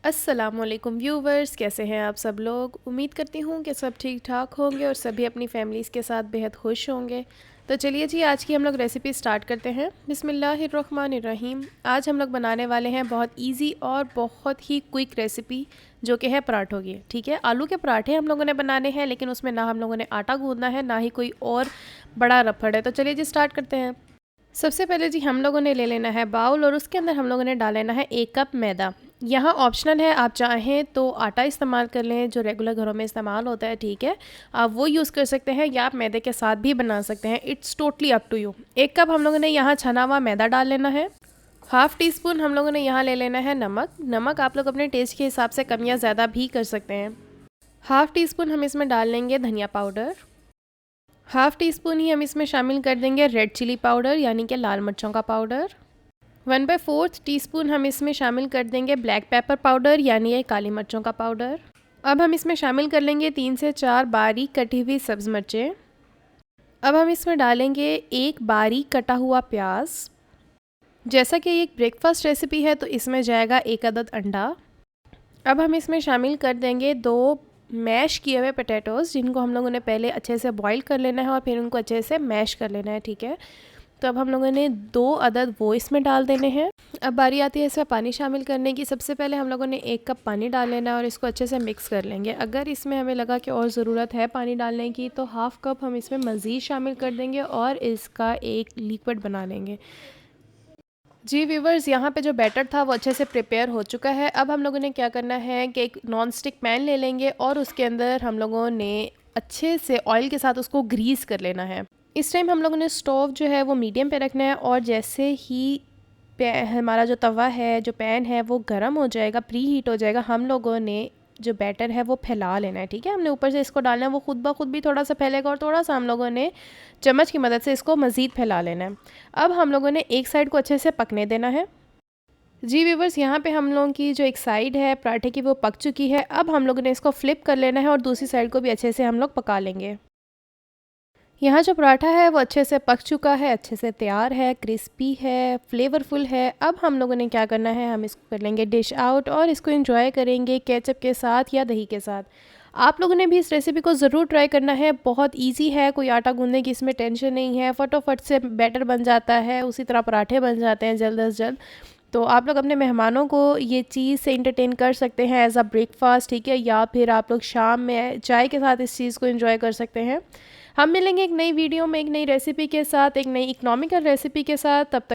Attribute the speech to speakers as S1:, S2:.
S1: अस्सलामुअलैकुम व्यूवर्स, कैसे हैं आप सब लोग। उम्मीद करती हूँ कि सब ठीक ठाक होंगे और सभी अपनी फैमिलीज़ के साथ बेहद खुश होंगे। तो चलिए जी, आज की हम लोग रेसिपी स्टार्ट करते हैं। बिस्मिल्लाहिर्रहमानिर्रहीम। आज हम लोग बनाने वाले हैं बहुत इजी और बहुत ही क्विक रेसिपी, जो कि है पराठों की। ठीक है, आलू के पराठे हम लोगों ने बनाने हैं, लेकिन उसमें ना हम लोगों ने आटा गूंदना है, ना ही कोई और बड़ा रफड़ है। तो चलिए जी, स्टार्ट करते हैं। सबसे पहले जी हम लोगों ने ले लेना है बाउल और उसके अंदर हम लोगों ने डाल लेना है 1 कप मैदा। यहाँ ऑप्शनल है, आप चाहें तो आटा इस्तेमाल कर लें जो रेगुलर घरों में इस्तेमाल होता है, ठीक है, आप वो यूज़ कर सकते हैं, या आप मैदे के साथ भी बना सकते हैं। It's totally up to you. 1 cup हम लोगों ने यहाँ छना हुआ मैदा डाल लेना है। हाफ़ टी स्पून हम लोगों ने यहाँ ले लेना है नमक। नमक आप लोग अपने टेस्ट के हिसाब से कम या ज़्यादा भी कर सकते हैं। हाफ़ टी स्पून हम इसमें डाल लेंगे धनिया पाउडर। हाफ़ टी स्पून ही हम इसमें शामिल कर देंगे रेड चिली पाउडर, यानी कि लाल मिर्चों का पाउडर। 1/4 टीस्पून हम इसमें शामिल कर देंगे ब्लैक पेपर पाउडर, यानी ये काली मिर्चों का पाउडर। अब हम इसमें शामिल कर लेंगे 3 से 4 बारीक कटी हुई सब्ज़ मिर्चें। अब हम इसमें डालेंगे 1 बारीक कटा हुआ प्याज। जैसा कि ये एक ब्रेकफास्ट रेसिपी है, तो इसमें जाएगा 1 अदद अंडा। अब हम इसमें शामिल कर देंगे 2 मैश किए हुए पोटैटोज़, जिनको हम लोगों ने पहले अच्छे से बॉईल कर लेना है और फिर उनको अच्छे से मैश कर लेना है, ठीक है। तो अब हम लोगों ने 2 अदद वो इसमें डाल देने हैं। अब बारी आती है इसमें पानी शामिल करने की। सबसे पहले हम लोगों ने 1 कप पानी डाल लेना है और इसको अच्छे से मिक्स कर लेंगे। अगर इसमें हमें लगा कि और ज़रूरत है पानी डालने की, तो हाफ़ कप हम इसमें मज़ीद शामिल कर देंगे और इसका एक लिक्विड बना लेंगे। जी व्यूवर्स, यहाँ पे जो बैटर था वो अच्छे से प्रिपेयर हो चुका है। अब हम लोगों ने क्या करना है कि एक नॉन स्टिक पैन ले लेंगे और उसके अंदर हम लोगों ने अच्छे से ऑयल के साथ उसको ग्रीस कर लेना है। इस टाइम हम लोगों ने स्टोव जो है वो मीडियम पे रखना है और जैसे ही हमारा जो तवा है, जो पैन है, वो गर्म हो जाएगा, प्री हीट हो जाएगा, हम लोगों ने जो बैटर है वो फैला लेना है, ठीक है। हमने ऊपर से इसको डालना है, वो खुद ब खुद भी थोड़ा सा फैलेगा और थोड़ा सा हम लोगों ने चम्मच की मदद से इसको मज़ीद फैला लेना है। अब हम लोगों ने एक साइड को अच्छे से पकने देना है। जी व्यूवर्स, यहाँ पे हम लोगों की जो एक साइड है पराठे की वो पक चुकी है। अब हम लोगों ने इसको फ्लिप कर लेना है और दूसरी साइड को भी अच्छे से हम लोग पका लेंगे। यहाँ जो पराठा है वो अच्छे से पक चुका है, अच्छे से तैयार है, क्रिस्पी है, फ्लेवरफुल है। अब हम लोगों ने क्या करना है, हम इसको कर लेंगे डिश आउट और इसको एंजॉय करेंगे केचप के साथ या दही के साथ। आप लोगों ने भी इस रेसिपी को ज़रूर ट्राई करना है। बहुत इजी है, कोई आटा गूंदने की इसमें टेंशन नहीं है, फटाफट से बैटर बन जाता है, उसी तरह पराठे बन जाते हैं जल्द अज जल्द। तो आप लोग अपने मेहमानों को ये चीज़ से इंटरटेन कर सकते हैं एज़ अ ब्रेकफास्ट, ठीक है, या फिर आप लोग शाम में चाय के साथ इस चीज़ को एंजॉय कर सकते हैं। हम मिलेंगे एक नई वीडियो में एक नई रेसिपी के साथ, एक नई इकोनॉमिकल रेसिपी के साथ। तब तक